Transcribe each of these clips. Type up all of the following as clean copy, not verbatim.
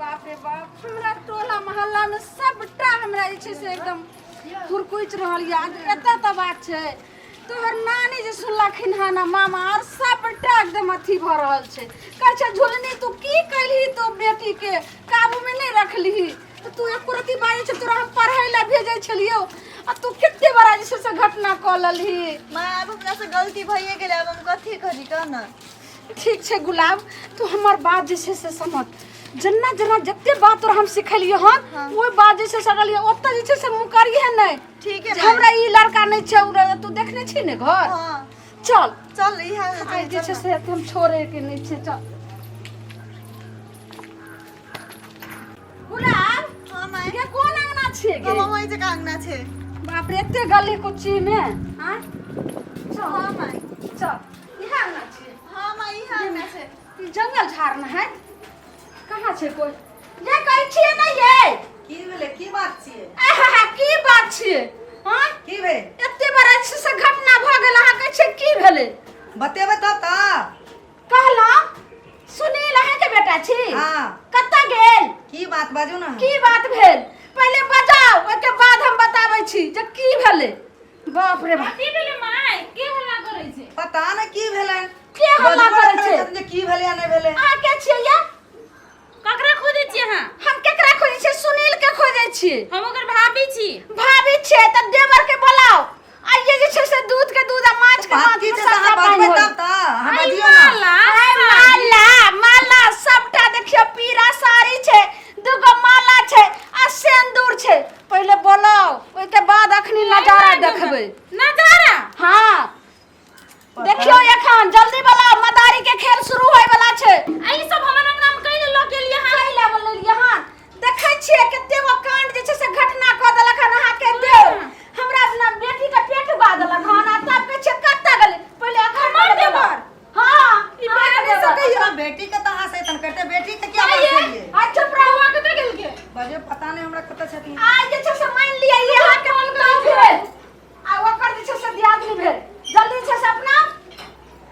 बाप रे बाप, हमरा टोला मोहल्ला में सबटा हमरा जे छै से एकदम फुरकुच रहल या। एता त बात छै तोहर नानी जे सुनलखिन हन मामा और सबटा एकदम अथी भ रहल छै। कहै छै झुलनी तू की कैलही तो बेटी के काबू में नहीं रखली तो तू एको रती बाजे छै तोरा हम पढ़ै ला भेजै छलियो आ तू कित्ते बड़ा जे से घटना क ललही। मां अब हमरा से गलती भइए गेलै, अब हम कथी करी क न। ठीक छै गुलाब, तू हमर बात जे से समझ। जन्ना जना जत्ते बात तोरा हम सिखलियो हन ओइ बात जे से सगलियो ओत्ता जे छै से मुकरिए नहीं। ठीक है हमरा ई लड़का नहीं छै, तू देखने छी ने घर। हां चल चल इहा आई जे छै से हम छोड़े के नहीं छै। चल गुलाब। हां मां ये कोन अंगना छै गे? मामा वही जगह अंगना छै। बाप रे एत्ते गली कुची में। हां चल। हां मां चल इहा अंगना छै। हां मां इहा अंगना छै। ई जंगल झाड़ में है। कहाँ छै कोई? ये कहै छियै नहीं ये की भेले? की बात छियै? आहा की बात छियै? हां की भेल? एत्ते बड़ा से घटना भ गेल, अहाँ कहै छियै की भेलै? बतेबै तब त। कहला सुनील अहाँ के बेटा छी? हां। कत्ता गेल? की बात बाजू ना। की बात भेल पहले बजाओ, ओके बाद हम बताबै छी जे की भेलै। बाप रे बाप, की भेलै माय? के हल्ला करै छै? पता न की भेलै। के हल्ला करै छै? जे की भेलै या नहीं भेलै। अहाँ के छियै ये? ककरा खोजै छी अहाँ? हम केकरा खोजै छियै? सुनील के खोजै छियै। हम ओकर भाभी छी। भाभी छै त देवर के बुलाओ। आइए जे छै से दूध के दूध आ माछ के माछ की में छै सबटा साहब पानी बतबै होई। तब त हम आई बजियो ना। माला माला सबटा देखियो, पीरा साड़ी छै, दुगो माला छै आ सिंदूर छै। पहले बोलाओ, ओइ के बाद अखनी नजारा देखबै। नजारा हां देखियो एखन जल्दी बोलाओ, मदारी के खेल शुरू होय वाला छै। आई सब हमर अंगना में कइले ल गेलिए हां। कई लेवल लेलिए हां। देखै छियै कते गो कांड जे छै से घटना क देलक हन अहाँ के देव। हमरा अपना बेटी के पेट उगा देलक हन आ तब के छै कत्ता गेलै। पहले अखन मर देवर। हां ई बेटी से कहियो बेटी के त हां तन करते, बेटी के क्या बात करिए? आ चुप रहो, आ कतै गेल के? बजे पता नहीं हमरा कत छथिन। आज जे छै से मान लिया ये अहाँ के पुतौह भेल आ ओकर जे छै से दियादनी भेल। जल्दी छै से अपना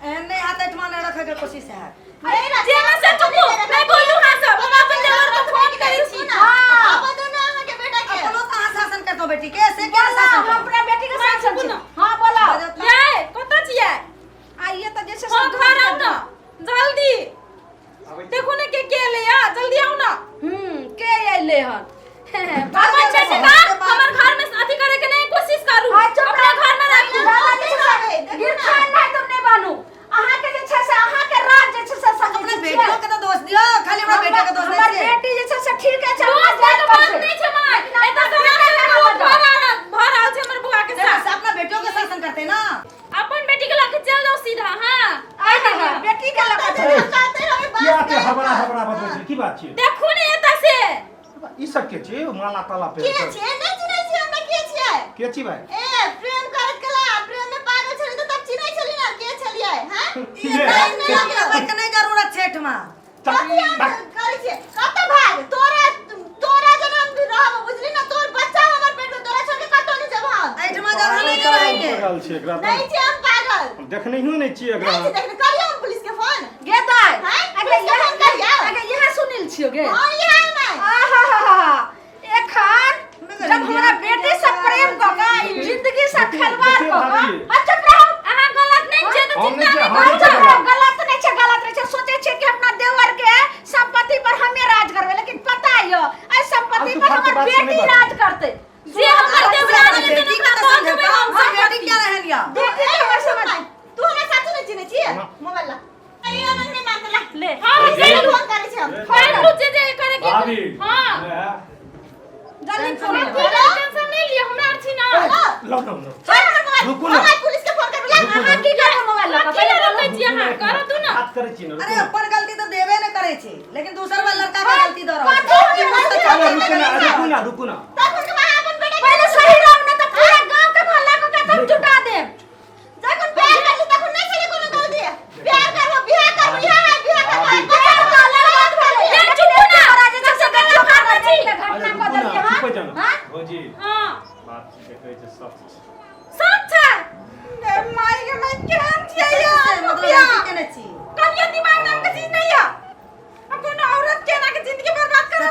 एहन नहीं हाथ एठमा नहीं रखे के कोशिश है। नहीं ना जेना से चुप नहीं बोलू हां सब। हम अपन देवर को फोन करै छी। हां अब दोनों अहाँ के बेटा के अपनो कहां शासन करतो बेटी के से क्या बोला शासन हम करतो? अपना बेटी के शासन सुनो। छी। हां बोला ये कत छियै? आइए त जे छै से हम घर आउ ना जल्दी। देखो ने के ले आ, जल्दी आओ ना। के अइले हन? अपन छै से का हमर घर में अथी करे के नहीं कोशिश करू। अपने घर में रहू। गिरखान नहीं तुम नहीं बानू। अहाँ के जे छै से अहाँ के राज जे छै से सब अपने बेटियों के तो दोष दियो, खाली हमरा बेटा के दोष नहीं हमर छै। बेटी जे छै से ठीक है, दोस्त के बात नहीं छै माय। एता तो भर आल छै हमर बुआ के साथ। से अपना बेटियों के शासन करते ना। अपन बेटी के लेके चल जाओ सीधा। हां आइए बेटी के लगा क्या के हबड़ा हबड़ा बतबै छी? की बात छै? देखू ने एता से ई सब के छै? माला ताला पे के छै? नहीं चिन्है छी हमरा के छियै? के छी भाई? ए प्रेम करत कला, प्रेम में पागल छली त तब चिन्है छली ना के छलियै? हैं? ये के नहीं जरूरत छै एठमा। कथी हम करै छियै? कत भाग तोरा जन्म भी रहब बुझली ना, तोर बच्चा हमर पेट में, तोरा छोड़ के कतौ नहीं जब हम। एठमा जरूरत नहीं रहे के। पागल छै एकरा त। नहीं छी हम पागल। हम देखने ही नहीं छी एकरा। नहीं छी देखने, करियो हम पुलिस के फोन। गे दाई हैं? अगे पुलिस के फोन करियो। अगे यहां सुनील छियो गे। हां ये है मैं। आहा एखन जब हमरा बेटी से प्रेम क के ई जिंदगी से खिलवाड़ क के अच्छा रहो। अहाँ गलत नहीं छै न, हम चिंता नहीं नहीं छै, करू। हम गलत नहीं छै, गलत नहीं छै। सोचे छै कि अपना देवर के संपत्ति पर हमें राज करबे, लेकिन पता है आई संपत्ति पर हमर बेटी राज करते। जे हमर देवरानी के बेटी के तो बाद में हम हम बेटी क्या रहन या? बेटी के हमर समझ तू हमरा साथ नहीं चिन्है छी? मोबाइल ला। अइयो मन नहीं मानला। ले हां पुलिस के फोन करै छी हम। फोन लू जे करे के। भाभी हां जल्दी टेंशन फोन मत कर। लो। टेंशन नहीं लियो, हमरा छी ना। लो लो लो। छोड़ हमर मोबाइल। रुकू ना। हम पुलिस के फोन कर बुला। अहाँ की कर मोबाइल लगा पहले रोकै छी अहाँ करो तू ना। बात करै छी ना। अरे अपन गलती तो देबे न करे छै, लेकिन दूसर वाला लड़का के गलती दो रहा कथी है। अरे रुकू ना रुकू ना। तब उनके वहां अपन बेटा पहले सही रहो ना तो पूरा गांव के मोहल्ला को के तुम जुटा दे। जखन प्यार करली तखन नहीं चले कोनो कर दिए। प्यार करबो, बियाह करबो, बियाह करबो। भौजी हां बात से कहै छै सच। सच है। माई के मैं केहन छियै मतलब लड़की के न छी। कहियो दिमाग नाम के चीज नहीं है। अपन औरत के ना के जिंदगी बर्बाद कर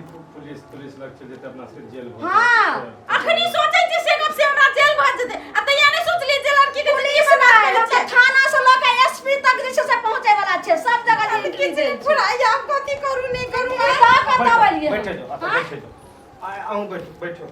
पुलिस लग चल जेते अपना से जेल भर हाँ। अखनी सोचै छी से कब से हमरा जेल भर जेते आ त या नै सोचली जे लड़की के जिंदगी पुलिस बनाए ना छै थाना से लेके एसपी तक जे छै से पहुंचे वाला छै सब जगह जिंदगी छै बुढ़ाई आप कथी करू नहीं करू का बतावलिए बैठे जाओ अपन बैठे जाओ आऊं बैठो बैठो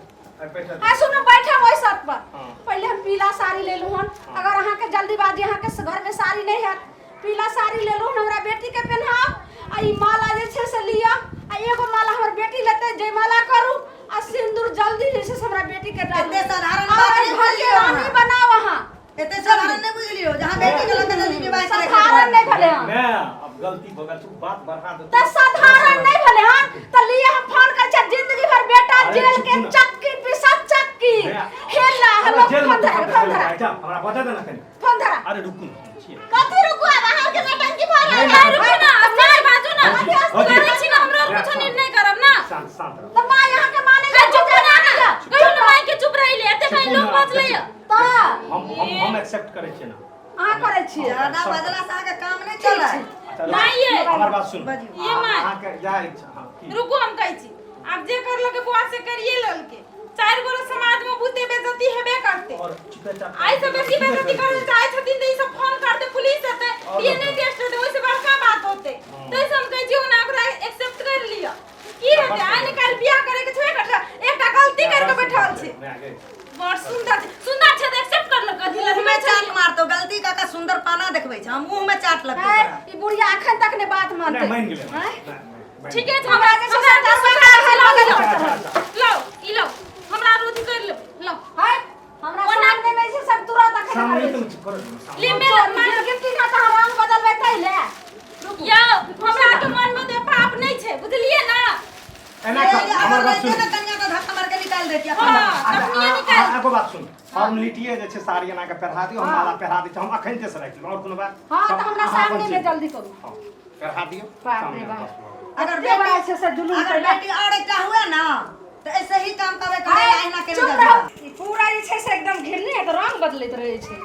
आ सुनो बैठे ओइ छत पर हाँ। पहले हम पीला साड़ी ले लूं हन अगर अहाँ के जल्दीबाजी अहाँ के घर में साड़ी नहीं है पीला साड़ी ले लूं हमरा बेटी के पहनाओ आ ई माला जे छै से लिया आ एगो माला हमर बेटी लेते जयमाला करू आ सिंदूर जल्दी जे छै से हमरा बेटी के डाल एते साधारण और बात नहीं घर के बुझलियो रानी बनाओ अहाँ एते साधारण नहीं बुझलियो जहां बेटी के लगे जल्दी विवाह करे साधारण नहीं भले हम मैं अब गलती हो गई तू बात बढ़ा दे त साधारण नहीं भले हम त लिए हम फोन कर छ जिंदगी भर बेटा अरे जेल चुप के ना। चक्की पिसत चक्की मैं- हेला हेलो जेल फोन में धरा जा हमरा बता देना कहीं फोन धरा अरे रुकू छिए कथी रुकू अब अहाँ के नटंकी भर नहीं, गेल रुकू ना अपने बाजू ना होती- करै छी ना हमरा कुछ निर्णय करब ना शांत रहो त मां यहां के माने ए चुप ना कहियो ना माई के चुप रही ले एते कहीं लोग बजले त हम एक्सेप्ट करे छिए ना अहाँ करे छियै ज्यादा बदला से आगे काम नहीं चला अच्छा, नहीं ये। हमार बात सुन बजियो। ये माय। अहाँ के जा इच्छा हां की रुको हम कहै छी अब जे कर लगे बुआ से करिए लल के चार गो समाज में बुते बेइज्जती हेबे करते और चुपचाप आई से बेसी बेइज्जती करे चाहे छथिन त ई सब फोन कर दे पुलिस आते डीएनए टेस्ट होते ओइ से बड़का बात होते तो हम कहै छी ओना ओकरा एक्सेप्ट कर लिया की हेते आइ निकाल बियाह करे के छे करला एकटा गलती कर के बैठल छी मैं आगे बड़ सुंदर छै त एक्सेप्ट कर ल कथि मुंह लगे में चाट मार तो गलती का सुंदर पाना देखबै छ मुंह में चाट लगतै है, तोरा ई बुढ़िया अखन तक ने बात मानते नहीं मान गेले हैं? ठीक है हमरा जे छै से 10 लो ई लो हमरा रोटी कर लो लो है हमरा सामने में से सब तुरंत अखन सामने तुम चुप करो ले सामने मेरा मार गिफ्टी का त रंग बदलबै तैले यो हमरा के मन में दे पाप नहीं छै बुझलिए ना एना हमर बात सुन कन्या का धक्का मार के निकाल देती हाँ, अपनिए निकाल। एगो बात सुन फॉर्मेलिटी जे छै साड़ी एना के पहिरा दियो हम माला पहिरा दै छी हम अखन से राखि और कोनो बात हां सब त हमरा अहाँ अपन सामने में चीज। जल्दी करू हाँ, पहिरा दियो बाप सामने रे बस बाप। भऽ अगर अगर बेटी बेटी से जुलूम अगर करला बेटी और एकटा हुए ना तो ऐसे ही काम करे करे है, अहिना के चुप नहीं रहो जाता ई पूरा जे छै से एकदम घिरने है त रंग बदलैत रहे छै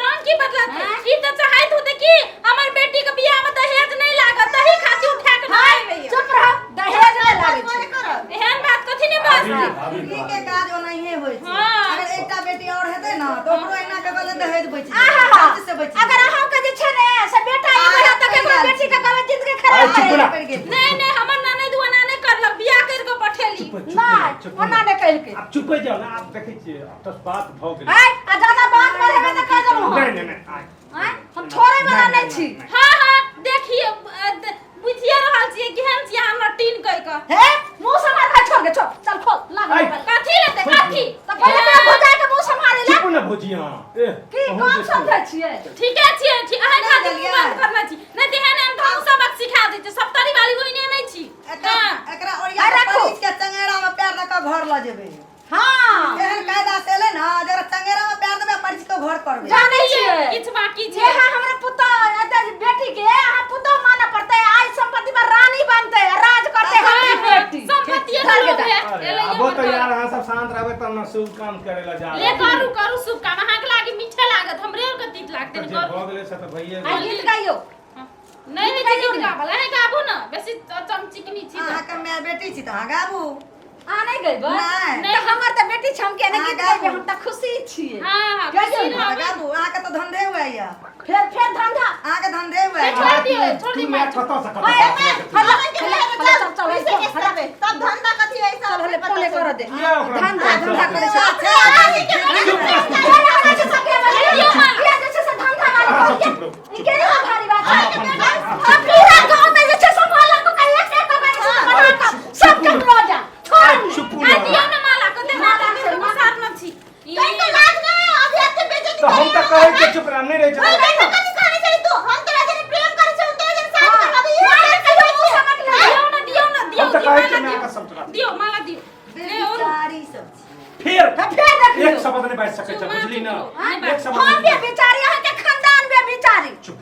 रंग की बदलत हाँ? ई त चाहैत होते कि हमर बेटी के बियाह में दहेज नहीं लागत तही खातिर उठा के हां नहीं भैया चुप रहो दहेज नहीं लागे छै करब एहन बात कथि नहीं भाभी बाजती भाभी ई के काज ओनाहिए होय छै हाँ। अगर एकटा बेटी और हेतै ना तो ओकरो अहिना के गलत दहेज बचि आहा जाय से बचि अगर अहाँ के जे छै ने से बेटा ई आहा, बड़ा तक कोई एकर बात बेटी के कहबै जिंदगी अरे खराब चुप है ना। पड़ गेल नहीं नहीं हमर ननद दुआना नहीं करलक बियाह कर के पठेली नहीं ओना नहीं कहल के आप चुप हो जाओ ना आप देखै छियै अब तो बात भऽ गेलै है आ ज्यादा बात बढ़ेबे त कह देबो नहीं नहीं नहीं आय। हैं हम छोड़े वाला नहीं छी हाँ हाँ देखिए बुझिए रहल छियै केहन छियै हमर टीन कह के हे मुंह संभाल के छोड़ के छोड़ चल खोल लाग आय। मोबाइल कथी लेते कथी त पहले तो बुझाय के मुंह संभाले ला चुप ना भोजिया की कौन समझै छियै ठीके छियै ठीक अहाँ खातिर देलियै। बंद करना छी नहीं तेहन हम हम सबक सिखा दै छी सब तरी वाली ओइने नहीं छी एकरा ओरिया अरे के रखो। परिच के चंगेरा में पैर रख के घर ल जेबै हां एहन कायदा से ले ना जरा चंगेरा में पैर देबे परिच के घर करबै जानै छियै किछ बाकी जे छै है हमरा पुतो एते बेटी के अहाँ पुतो माने पड़ते आइ संपत्ति पर रानी बनते राज करते हमारी बेटी संपत्ति चल लोग बेटा। है अरे अब तो यार अहाँ सब शांत रहबै तब ना शुभ काम करे ला जा ले करू शुभ काम अहाँ के लागे मीठा लागत हमरे और के तीत लागते जे नहीं करू भऽ गेलै से तऽ भइए आई गेलै गीत गाइयो नहीं नहीं गीत गावल है गाबू ना बेसी चमचिकनी छी अहाँ के माय बेटी छी त अहाँ गाबू आ नहीं गइबो नहीं। त हमर त बेटी छम के नहीं हाँ, गीत गाबू। गाइबे हम त खुशी छियै हां हां गाइयो। खुशी अहाँ रहबै गाबू अहाँ के तो धंधे हुए या फिर धंधा अहाँ के धंधे हुए छोड़ या दियो छोड़ तू दियो मैं कतौ से कतौ ओए, बात हल्ला लेके हल्ला चल चल पैसे केस करबे तब धंधा कथी है चल हले सब फोन कर दे ये ओकरा धंधा धंधा करे छै अच्छा सब चुप रहो ई के ना भारी बात है हम अपन- अब पूरा गांव में जे छै सब वाला को कहिए से बना के सब के लो जा छोड़ चुप आ रहो दियो ना माला कते माला के साथ में छी कहीं तो लाज नहीं है अभी आपसे बेइज्जती तो हम त कहै के चुप रह नहीं रहे ओए छै नहीं कथी कहने चली तू हम तोरा जने प्रेम करे छै तोरा जने शादी करबी दियो ना हम त कहै के मैं आका समझा दियो माला दियो ले और बेचारी सब छी फिर फिर देख लियो एक शब्द नहीं बाज सकै छै बुझली ना एक शब्द हम नहीं भी बाजि- बेचारी यहाँ के खानदान में बेचारी चुप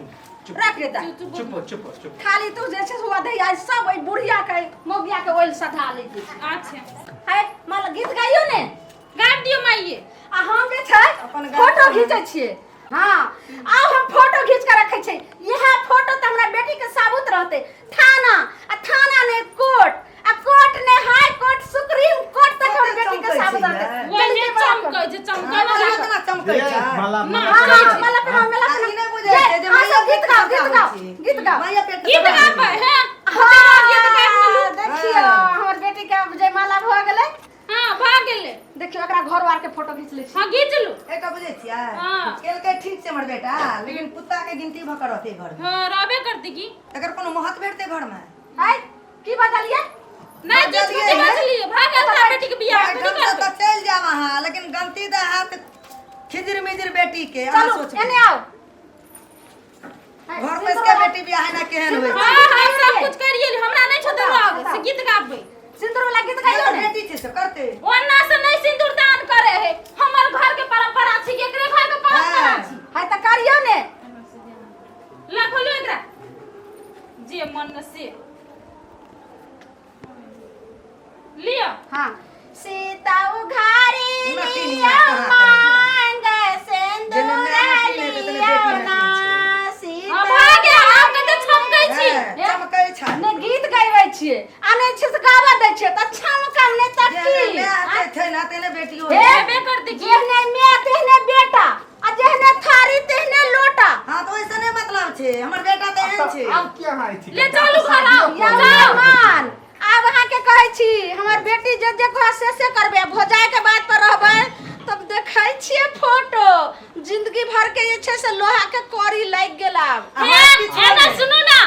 चुप रख देता चुप चुप चुप खाली तू जे छै हुआ दे आज सब ओइ बुढ़िया के मौगिया के ओइल सधा ले छै अच्छा है माल गीत गाइयो ने गाब दियो माइये आ हम जे छै अपन गाय फोटो पर खींचे छियै हाँ आब हम फोटो खींच के रखे छै यह फोटो त हमरा बेटी के साबुत रहते थाना आ थाना ने कोर्ट आ कोर्ट ने माला ना, माला हां माला पे मेला आ, ई नहीं बुझे छै जे मैया गीत गाओ गीत गाओ गीत गाओ मैया पेट गीत में गाबै हैं हाँ, देखियो हमर बेटी के जयमाला भ गेलै हां भाग गेले देखियो एकरा घर वार के फोटो खींच लै छी हां घीच लू एकटा बुझे छियै हाँ। केलकै ठीक छै हमर बेटा लेकिन कुत्ता के गिनती भ करते घर में हां रहबे करती की एकर कोनो महत्व भेटते घर में आय की बदलिए नहीं जीत के बचलिए भाग गेल था बेटी के बियाह भाई, नहीं ढंग से करते तो चल जा वहां लेकिन गलती दे हाथ खिजर मिजर बेटी के आ चलो सोच एने आओ घर में इसके बेटी बियाह है ना केहन होय छै हां हां सब कुछ करिए हमरा नहीं छोड़ रहो से गीत गाबै सिंदूर वाला गीत गाइयो एकर ने बेटी छै से करते ओन्ना से नहीं सिंदूर दान करे है हमर घर के परंपरा छी एकरे घर के परंपरा हाँ। छी हाय त करियो ने ला खोलो एकरा जे मन से लियो हां सीता उघारी नटी लिया निया कहाँ मांग जेने सिंदूर मैं नटी नहीं तो तेरे लिया बेटी ना नटी हां सीता भाग गेल हम कते छमकै छी चमकै छै ने गीत गाबै छियै आ ने छै से गावा दै छियै त छमकम ने त जेने की मैं हाथे छै ना तेने बेटी हो हेबे करती की जेहने मैं तेहने बेटा आ जेहने थारी तेहने लोटा हां तो ऐसा नहीं मतलब छै हमर बेटा त एहन छै अब क्या है थी ले चलू घर आओ या मेहमान आब अहाँ के कहै छी हमर बेटी जे जे कह से करबे भोजाय के बात पर रहबै तब देखै छियै फोटो जिंदगी भर के जे छै से लोहा के कड़ी लाग गेल आब एना सुनू ना